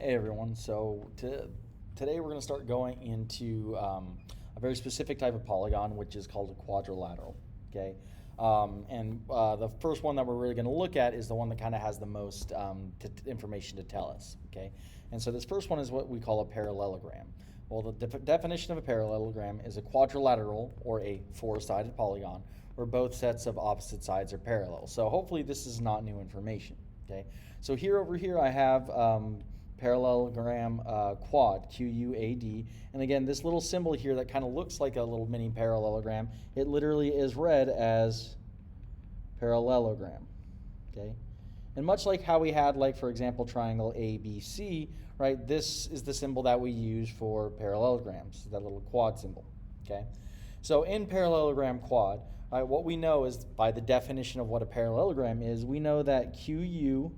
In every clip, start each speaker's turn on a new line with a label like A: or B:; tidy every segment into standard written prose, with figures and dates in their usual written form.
A: Hey everyone, today we're going to start going into a very specific type of polygon, which is called a quadrilateral. Okay, the first one that we're really going to look at is the one that kind of has the most information to tell us. Okay, and so this first one is what we call a parallelogram. Well, the definition of a parallelogram is a quadrilateral or a four-sided polygon where both sets of opposite sides are parallel. So hopefully this is not new information. Okay, so over here I have parallelogram quad, Q-U-A-D. And again, this little symbol here that kind of looks like a little mini parallelogram, it literally is read as parallelogram. Okay? And much like how we had, like, for example, triangle ABC, right, this is the symbol that we use for parallelograms, that little quad symbol. Okay? So in parallelogram quad, right, what we know is, by the definition of what a parallelogram is, we know that QU,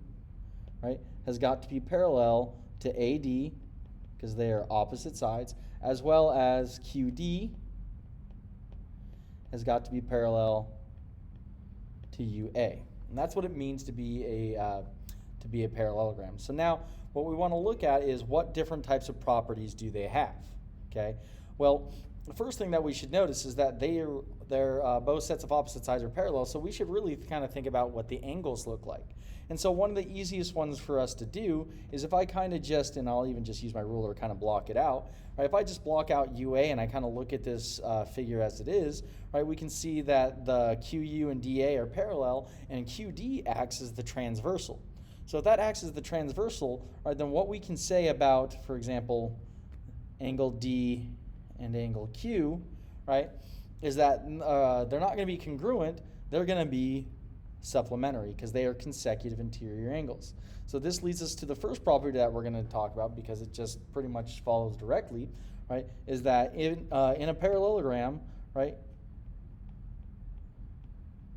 A: right, has got to be parallel to AD, because they are opposite sides, as well as QD has got to be parallel to UA. And that's what it means to be a parallelogram. So now what we want to look at is what different types of properties do they have. Okay? Well, the first thing that we should notice is that they're both sets of opposite sides are parallel, so we should really kind of think about what the angles look like. And so one of the easiest ones for us to do is if I kind of just, and I'll even just use my ruler to kind of block it out, right? If I just block out UA and I kind of look at this figure as it is, right, we can see that the QU and DA are parallel and QD acts as the transversal. So if that acts as the transversal, right, then what we can say about, for example, angle D and angle Q, right, is that they're not going to be congruent, they're going to be supplementary because they are consecutive interior angles. So this leads us to the first property that we're going to talk about, because it just pretty much follows directly, right, is that in a parallelogram, right,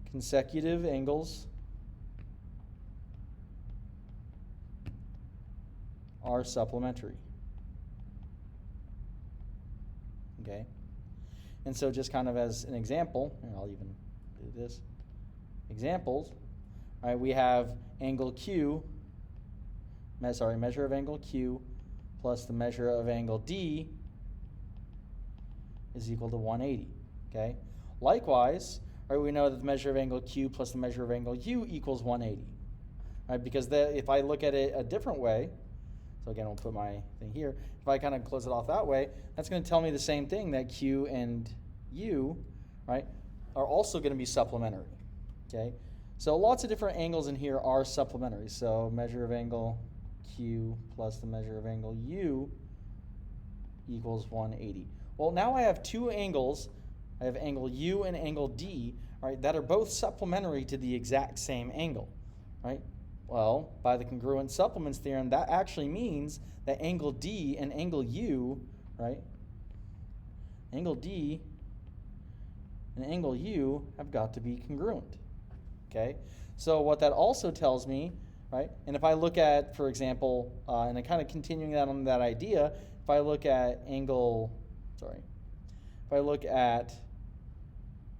A: consecutive angles are supplementary. Okay, and so just kind of as an example, and I'll even do this, examples, right, we have angle Q, measure of angle Q plus the measure of angle D is equal to 180, okay? Likewise, right, we know that the measure of angle Q plus the measure of angle U equals 180, right, because if I look at it a different way, so again, we'll put my thing here. If I kind of close it off that way, that's going to tell me the same thing, that Q and U, right, are also going to be supplementary. Okay, so lots of different angles in here are supplementary. So measure of angle Q plus the measure of angle U equals 180. Well, now I have two angles. I have angle U and angle D, right, that are both supplementary to the exact same angle, right? Well, by the congruent supplements theorem, that actually means that angle D and angle U, right, angle D and angle U have got to be congruent. Okay, so what that also tells me, right, and if I look at, for example, and I'm kind of continuing that on that idea, if I look at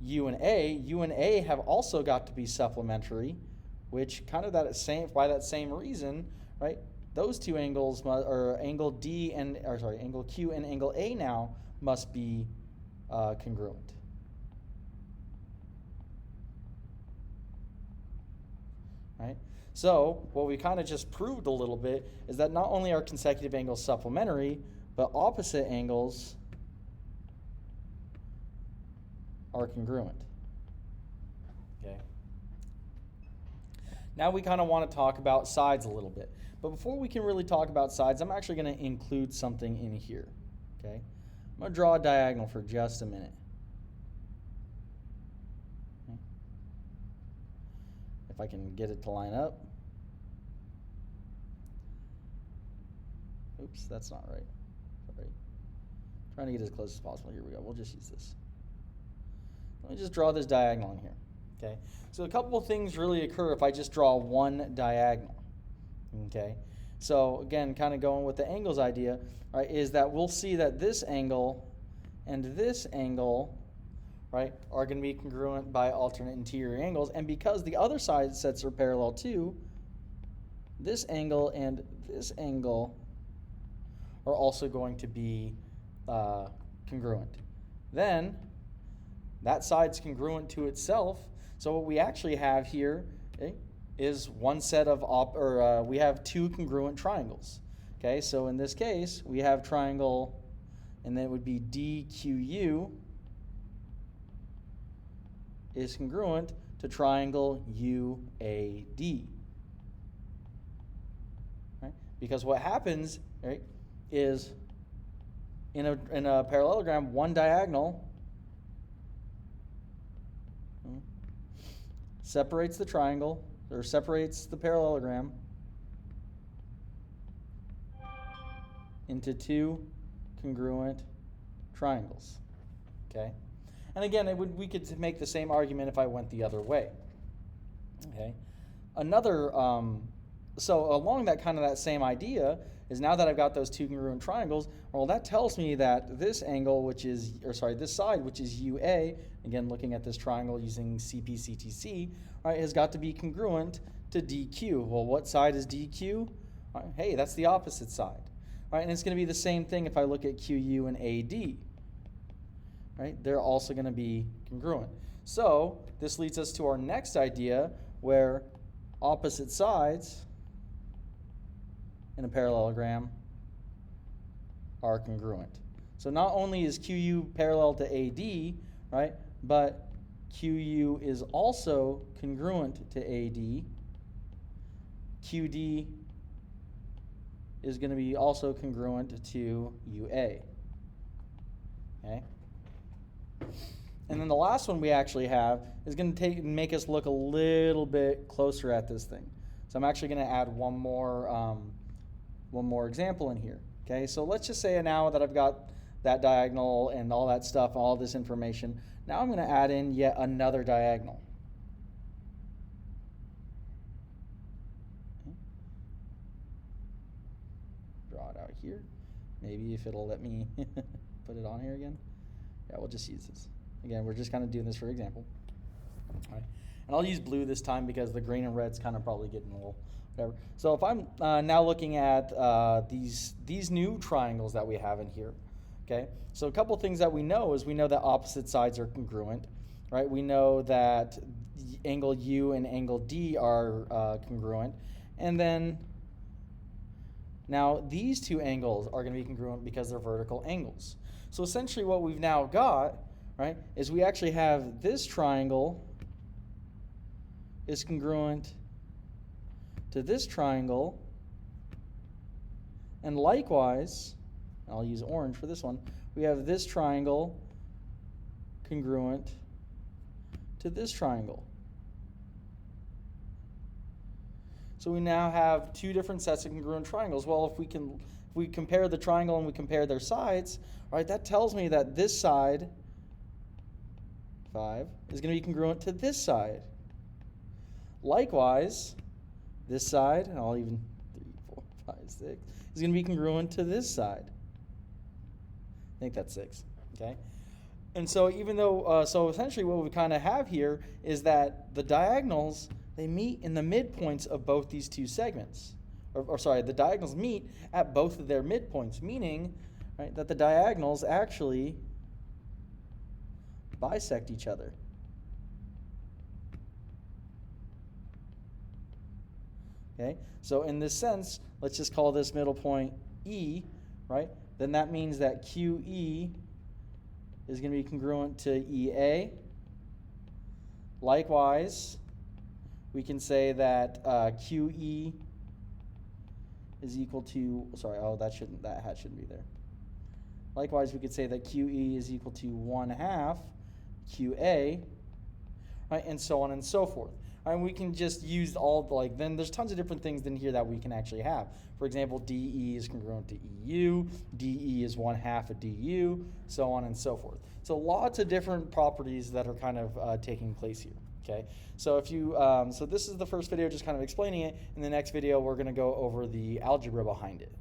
A: U and A have also got to be supplementary, which kind of by that same reason, right, those two angles, or angle Q and angle A now must be congruent. Right? So what we kind of just proved a little bit is that not only are consecutive angles supplementary, but opposite angles are congruent. Okay. Now we kind of want to talk about sides a little bit. But before we can really talk about sides, I'm actually going to include something in here. Okay? I'm going to draw a diagonal for just a minute. Okay. If I can get it to line up. Oops, that's not right. Sorry. Trying to get as close as possible. Here we go. We'll just use this. Let me just draw this diagonal in here. Okay, so a couple of things really occur if I just draw one diagonal. Okay, so again, kind of going with the angles idea, right, is that we'll see that this angle and this angle, right, are going to be congruent by alternate interior angles. And because the other side sets are parallel too, this angle and this angle are also going to be congruent. Then that side's congruent to itself. So what we actually have here is one set of we have two congruent triangles. Okay, so in this case, we have triangle, and then it would be DQU is congruent to triangle UAD. Right? Because what happens, right, is in a parallelogram, one diagonal separates the triangle, or separates the parallelogram into two congruent triangles. Okay? And again, we could make the same argument if I went the other way. Okay? Another, so along that same idea is, now that I've got those two congruent triangles, well, that tells me that this angle, this side, which is UA, again, looking at this triangle using CPCTC, right, has got to be congruent to DQ. Well, what side is DQ? Right, hey, that's the opposite side. Right, and it's going to be the same thing if I look at QU and AD. Right, they're also going to be congruent. So this leads us to our next idea, where opposite sides in a parallelogram are congruent. So not only is QU parallel to AD, right, but QU is also congruent to AD. QD is going to be also congruent to UA. Okay? And then the last one we actually have is going to make us look a little bit closer at this thing. So I'm actually going to add one more example in here. Okay, so let's just say now that I've got that diagonal and all that stuff, all this information, now I'm going to add in yet another diagonal. Okay. Draw it out here. Maybe if it'll let me put it on here again. Yeah, we'll just use this. Again, we're just kind of doing this for example. All right. And I'll use blue this time because the green and red's kind of probably getting a little whatever. So if I'm now looking at these new triangles that we have in here, okay? So a couple things that we know is, we know that opposite sides are congruent, right? We know that angle U and angle D are congruent. And then now these two angles are going to be congruent because they're vertical angles. So essentially what we've now got, right, is we actually have this triangle is congruent to this triangle, and likewise, I'll use orange for this one, we have this triangle congruent to this triangle. So we now have two different sets of congruent triangles. Well, if we compare the triangle and we compare their sides, right, that tells me that this side, 5, is going to be congruent to this side. Likewise, this side, and I'll even 3, 4, 5, 6, is going to be congruent to this side. I think that's 6. Okay, and so even though, so essentially what we kind of have here is that the diagonals, they meet in the midpoints of both these two segments, or sorry, the diagonals meet at both of their midpoints, meaning, right, that the diagonals actually bisect each other. Okay, so in this sense, let's just call this middle point E, right? Then that means that QE is going to be congruent to EA. Likewise, we can say that QE is equal to, sorry, oh, that hat shouldn't be there. Likewise, we could say that QE is equal to 1/2 QA, right, and so on and so forth. And we can just use then there's tons of different things in here that we can actually have. For example, DE is congruent to EU, DE is 1/2 of DU, so on and so forth. So lots of different properties that are kind of taking place here. Okay, so if you, so this is the first video just kind of explaining it. In the next video, we're going to go over the algebra behind it.